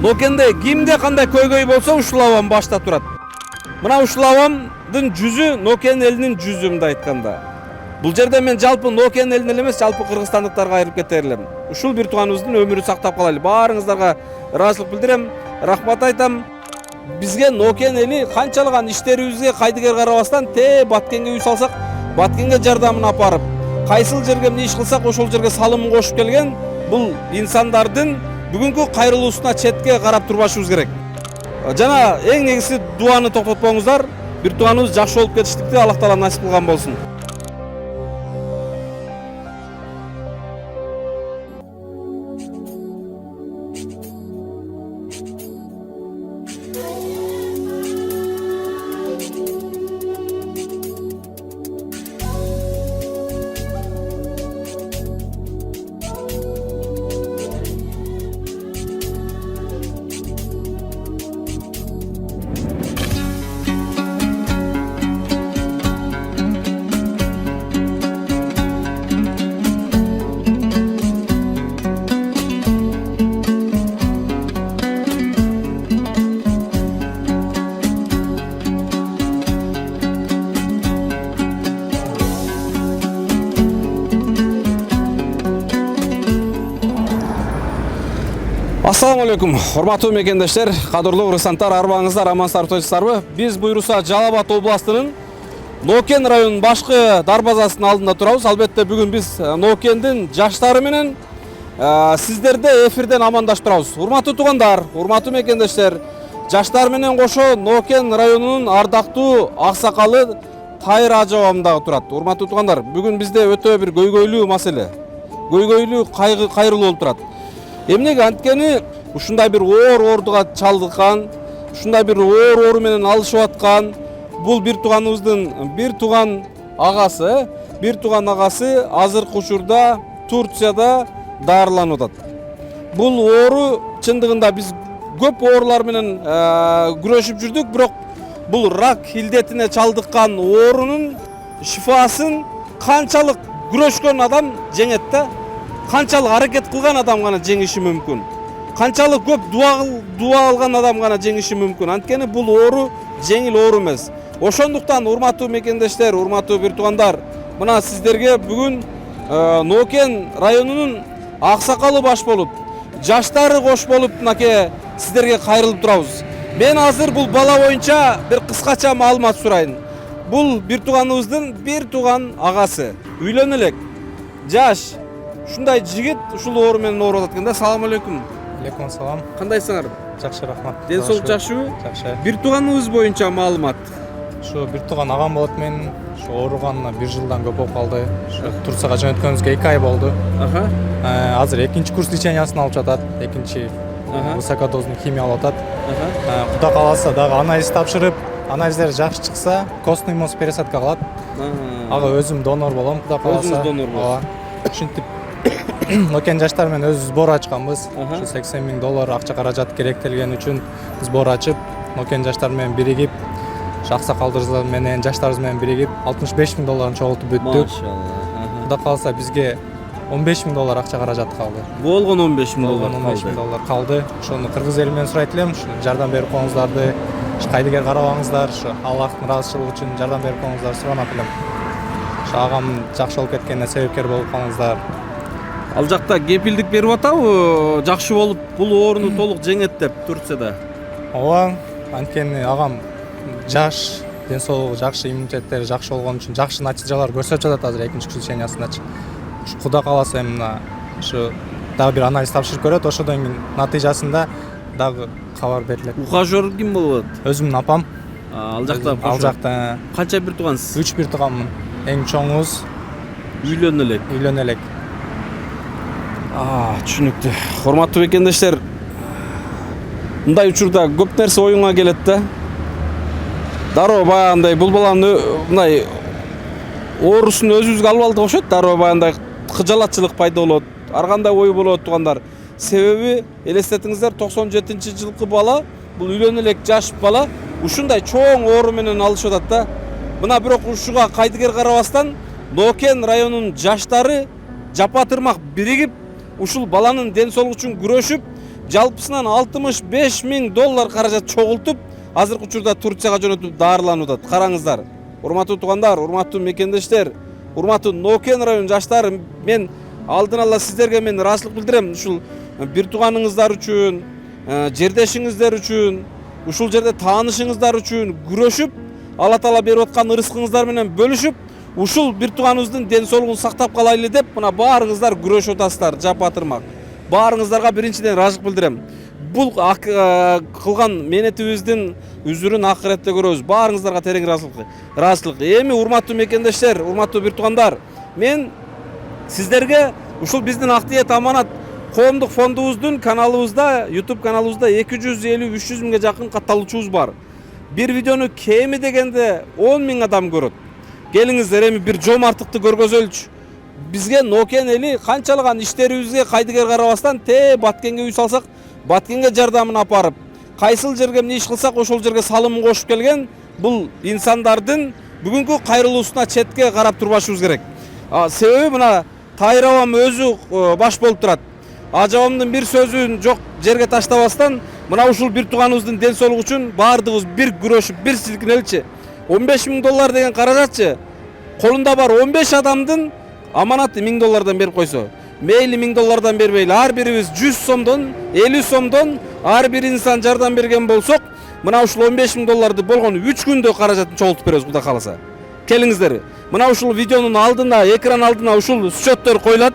Нокенде кимде кандай көйгөй болсо ушул абам башта турат. Мына ушул абамдын жүзү Нокен элинин жүзү мындай айтканда. Бул жерде мен жалпы Нокен элине эле эмес, жалпы кыргызстандыктарга айырып кетер элем. Ушул бир тууганыбыздын өмүрүн сактап калайлы. Баарыңыздарга ыраазычылык билдирем, рахмат айтам. Бизге Нокен эли канчалык иштерибизге кайдыгер карабастан Баткенге үй салсак, Баткенге жардамын апарып, кайсыл жерге эмне иш кылсак ошол жерге салымын кошуп келген бул инсандардын бүгүнкү кайрылуусуна четке карап турбашыбыз керек. Жана эң негизги дуаны токтотпоңуздар. Бир тууганыбыз жакшы болуп кетиштикти Аллах Таала насип кылган болсун. Assalamu alaikum, hormatуу мекендештер, кадырлуу кыргызстандар, арбаңыздар, амансыздар, тойсуздарбы? Биз буйруса Жалал Абад областынын Нокен районунун башкы дарбазасынын алдында турабыз. Албетте бүгүн биз Нокендин жаштары менен сиздерде эфирден амандашып турабыз. Урматтуу туугандар, урматтуу мекендештер, жаштар менен кошо Нокен районунун ардактуу аксакалы Тайыр ажы абам дагы турат. Урматтуу туугандар, бүгүн бизде өтө бир көйгөйлүү маселе, көйгөйлүү кайрылуу болуп турат. Эмнеге анткени ушундай бир оор-оордуга чалдыккан, ушундай бир оор менен алышып аткан бул бир тууганыбыздын бир туган агасы азыркы учурда Турцияда дарыланып атат. Бул оору чындыгында биз көп оорлар менен күрөшүп жүрдүк, бирок бул рак илдетине чалдыккан оорунун шифасын канчалык күрөшкөн адам жеңет да, канчалык аракет кылган адам гана жеңиши мүмкүн. Канчалык көп дуа алган адам гана жеңиши мүмкүн. Анткени бул оору жеңил оору эмес. Ошондуктан урматтуу мекендештер, урматтуу бир туугандар, мына сиздерге бүгүн Нокен районунун аксакалы баш болуп, жаштары кош болуп мынакей сиздерге кайрылып турабыз. Мен азыр бул бала боюнча бир кыскача маалымат сурайын. Бул бир тууганыбыздын бир туган агасы. Үйлөнө элек. Жаш ушундай жигит ушул оору менен ооруп атат экен да. Салам алейкум. Алейкум ассалам. Кандайсыңар? Жакшы, рахмат. Ден соолук жакшыбы? Жакшы. Бир тууганыбыз боюнча маалымат. Ушу бир туган агам болот менин. Ушу ооруганына 1 жылдан көп болуп калды. Ушу Турцияга жөнөткөнүбүзгө 2 ай болду. Азыр 2-курс лечениясын алып жатат. 2-чи высокодозный химия алып атат. Кудай кааласа дагы анализ тапшырып, анализдер жакшы чыкса, костный мозг пересадка кылат. Ага өзүм донор болом, кудай кааласа. Өзүңүз донор болосуз. Ушинтип Нокен жаштар менен өзүбүз бор ачканбыз. Ушу $80,000 акча каражат керектелген үчүн биз бор ачып, Нокен жаштар менен биригип, аксакалдарыбыз менен жаштарыбыз менен биригип $65,000 чогултуп бүттүк. Машалла. Кудай кааласа бизге $15,000 акча каражат калды. Болгон $15,000 калды. Ошону кыргыз эли менен сурайт элем, ушу жардам берип коюңуздарды, кайдыгер карабаңыздар, ушу Аллахтын ыраазычылыгы үчүн жардам берип коюңуздар суранат элем. Ушу агам жакшы болуп кеткенине себепкер болуп калыңыздар. Ал жакта кепилдик берип атабы, жакшы болуп бул ооруну толук жеңет деп Турцияда? Ооба, анткени агам жаш, ден соолугу жакшы, иммунитеттери жакшы болгон үчүн жакшы натыйжалар көрсөтүп жатат азыр 2-курс лечениясындачы. Ушу Кудай кааласа эми ушу дагы бир анализ тапшырып көрөт, ошодон кийин натыйжасында дагы кабар берилет. Ухажер ким болот? Өзүмдүн апам. Ал жакта. Ал жакта. Канча бир туугансыз? 3 бир тууганмын. Эң чоңубуз үйлөнө элек. Түшүнүктүү. Урматтуу мекендештер, мындай учурда көп нерсе оюңа келет да. Дароо баягындай бул баланын мындай оорусун өзүбүзгө алып алдык окшойт. Дароо баягындай кыжалатчылык пайда болот. Ар кандай ой болот туугандар. Себеби элестетиңиздер, 97-жылкы бала, бул үйлөнө элек жаш бала, ушундай чоң оору менен алышып атат да. Мына бирок ушуга кайдыгер карабастан Нокен районунун жаштары жапа тырмак биригип ушул баланын ден соолугу үчүн күрөшүп, жалпысынан 65 000 доллар каражат чогултуп азыркы учурда Турцияга жөнөтүп дарыланып атат. Караңыздар. Урматтуу туугандар, урматтуу мекендештер, урматтуу Нокен район жаштары, мен алдын ала сиздерге мен ыраазычылык билдирем. Ушул бир тууганыңыздар үчүн, жердешиңиздер үчүн, ушул жерде таанышыңыздар үчүн күрөшүп, Алла Таала берип аткан ырыскыңыздар менен бөлүшүп, ушул бир тууганыбыздын ден соолугун сактап калайлы деп, мына баарыңыздар күрөшүп атасыздар, жапатырмак. Баарыңыздарга биринчиден ыраазычылык билдирем. Бул кылган мээнетибиздин үзүрүн акыретте көрөбүз. Баарыңыздарга терең ыраазычылык. Эми урматтуу мекендештер, урматтуу бир туугандар, мен сиздерге ушул биздин Актиет Аманат коомдук фондубуздун каналыбызда, YouTube каналыбызда 250-300 миңге жакын катталуучубуз бар. Бир видеону кеми дегенде 10 000 адам көрөт. Келиңиздер эми бир жомарттыкты көргөзөлчү. Бизге Нокен эли канчалыган иштерибизге кайдыгер карабастан Баткенге үй салсак, Баткенге жардамын апарып, кайсыл жерге эмне иш кылсак ошол жерге салымын кошуп келген бул инсандардын бүгүнкү кайрылуусуна четке карап турбашыбыз керек. Себеби мына Тайыр абам өзү баш болуп турат. Ажабамдын бир сөзүн жок жерге таштабастан, мына ушул бир тууганыбыздын ден соолугу үчүн баардыгыбыз бир күрөшүп, бир силкинеличи. 15 000 доллар деген каражатчы. Колунда бар 15 адамдын аманаты 1000 доллардан берип койсо, мейли 1000 доллардан бербейли, ар бирибиз 100 сомдон, 50 сомдон ар бир инсан жардам берген болсок, мына ушул 15 000 долларды болгон 3 күндө каражатын чогултуп беребиз, Кудай кааласа. Келиңиздер. Мына ушул видеонун алдына, экран алдына ушул счеттер коюлат.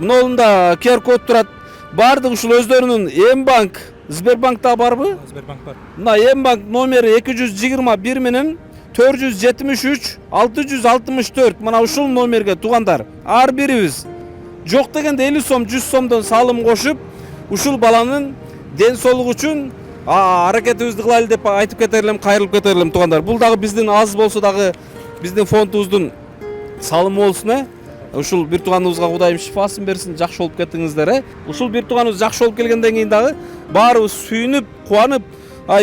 Мына QR код турат. Бардык ушул өздөрүнүн М-банк, Сбербанкта барбы? Сбербанк бар. Мына М-банк номери 221 менен 473 664. Мына ушул номерге туугандар, ар бирибиз жок дегенде 50 сом, 100 сомдон салым кошуп, ушул баланын ден соолугу үчүн аракетибизди кылайлы деп айтып кетерлим, кайрылып кетерлим туугандар. Бул дагы биздин аз болсо дагы биздин фондубуздун салымы болсун. Ушул бир тууганыбызга Кудайым шифасын берсин, жакшы болуп кеттиңиздер. Ушул бир тууганыбыз жакшы болуп келгенден кийин дагы баарыбыз сүйүнүп, кубанып,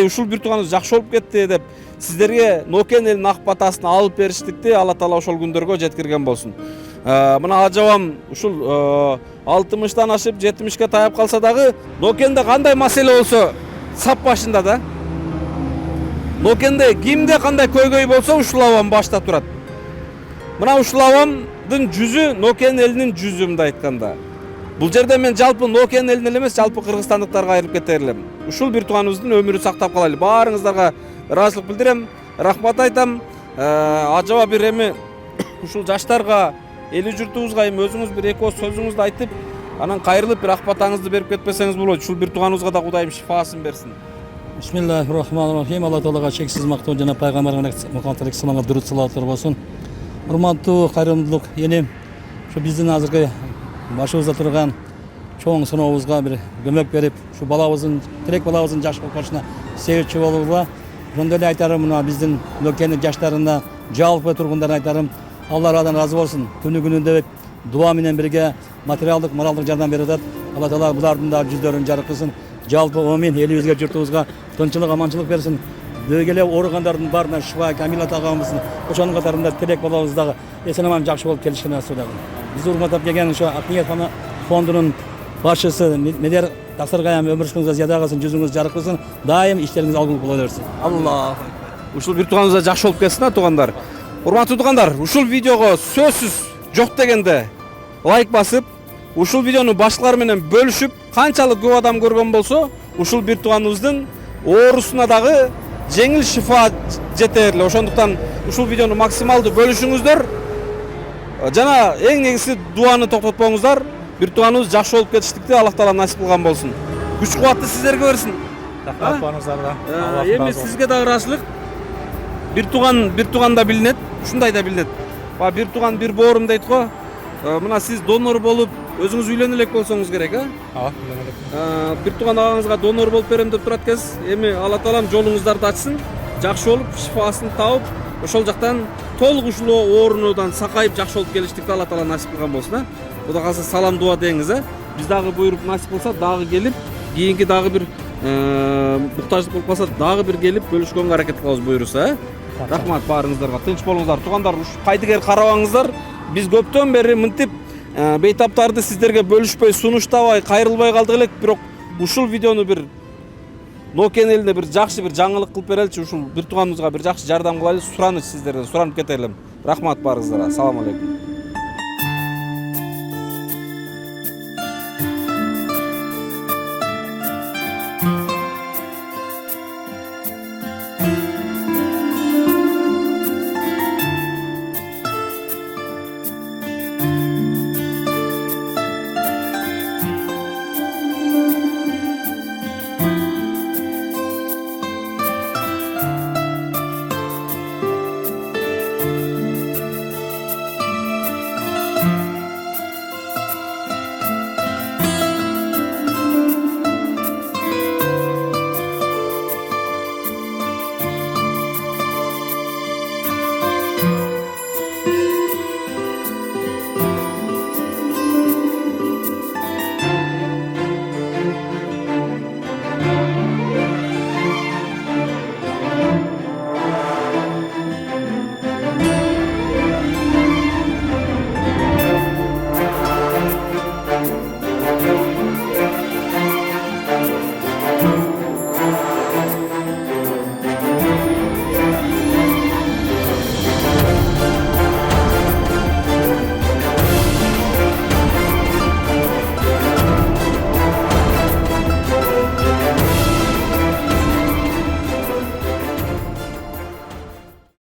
ушул бир тууганыбыз жакшы болуп кетти деп сиздерге Нокен элинин ак батасын алып бериштикти Алла Таала ошол күндөргө жеткирген болсун. Мына ажабам ушул 60-тан ашып 70-ке таяп калса дагы, Нокенде кандай маселе болсо сап башында да. Нокенде кимде кандай көйгөй болсо ушул абам башта турат. Мына ушул абамдын жүзү Нокен элинин жүзү, мындай айтканда. Бул жерде мен жалпы Нокен элине эле эмес, жалпы кыргызстандыктарга айрылып кетерлим. Ушул бир тууганыбыздын өмүрүн сактап калайлы. Баарыңыздарга ыраазычылык билдирем, рахмат айтам. Ажаба бир эми ушул жаштарга, эли журтубузга эми өзүңүз бир эки ооз сөзүңүздү айтып, анан кайрылып бир ак батаңызды берип кетпесеңиз болот. Ушул бир тууганыбызга да Кудайым шифасын берсин. Бисмиллахир-рахманир-рахим. Алла Таалага чексиз мактоо жана пайгамбарга Мухаммад алейхиссаламга дуруд салаттар болсун. Урматтуу кайрымдуулук элим, ушу биздин азыркы башыбызда турган чоң сынообузга бир көмөк берип, ушу балабыздын, тирек балабыздын жакшы болуп калышына себепчи болууга, ошондой эле айтарым, мына биздин Нокенин жаштарына, жалпы тургундарына айтарым, Алла Алладан разы болсун. Күнү күнүндө дуа менен бирге материалдык, моралдык жардам берип атат. Алла Таала булардын да жүздөрүн жаркырсын. Жалпы амин, элибизге, журтубузга тынччылык, аманчылык берсин. Дөөгеле ооругандардын баарына шифа, камилат агабыздын, ошонун катарында тирек балабыз дагы эсен-аман жакшы болуп келишкен насып дагы. Бизди урматтап келген ошо Актиет фондунун башчысы Медер Таксыргаям өмүрүңүзгө зияда кылсын, жүзүңүз жаркырсын, дайым иштериңиз алгылуу боло берсин. Алла. Ушул бир тууганыбызга жакшы болуп кетсин, туугандар. Урматтуу туугандар, ушул видеого сөзсүз жок дегенде лайк басып, ушул видеону башкалар менен бөлүшүп, канчалык көп адам көргөн болсо, ушул бир тууганыбыздын оорусуна дагы жеңил шифа жетерлик. Ошондуктан ушул видеону максималдуу бөлүшүңүздөр. Жана эң негизгиси дуаны токтотпоңуздар. Бир тууганыбыз жакшы болуп кетиштикти Аллах Таала насип кылган болсун. Күч кубатты сиздерге берсин. Рахмат баарыңыздарга. Эми сизге дагы ыраазычылык. Бир туган да билинет, ушундай да билинет. Бир туган бир боорум дейт го. Мына сиз донор болуп, өзүңүз үйлөнө элек болсоңуз керек, үйлөнө элек. Бир туган агаңызга донор болуп берем деп турат экенсиз. Эми Алла Таалам жолуңуздарды ачсын, жакшы болуп, шифасын тауып, ошол жактан толук ушул оорунудан сакайып жакшы болуп келиштикти Алла Таала насип кылган болсун, Кудай калса салам дуа деңиз, Биз дагы буйруп насип кылса, дагы келип, кийинки дагы бир муктаждык болуп калса, дагы бир келип бөлүшкөнгө аракет кылабыз буйруса. Рахмат баарыңыздарга. Тынч болуңуздар. Туугандар, кайдыгер карабаңыздар. Биз көптөн бери мынтип бейтаптарды сиздерге бөлүшпөй, сунуштабай, кайрылбай калдык элек, бирок ушул видеону бир Нокен элине бир жакшы бир жаңылык кылып береличи, ушул бир тууганыбызга бир жакшы жардам кылайлы, сураныч сиздерден суранып кетелим. Рахмат баарыңыздарга. Assalomu alaykum.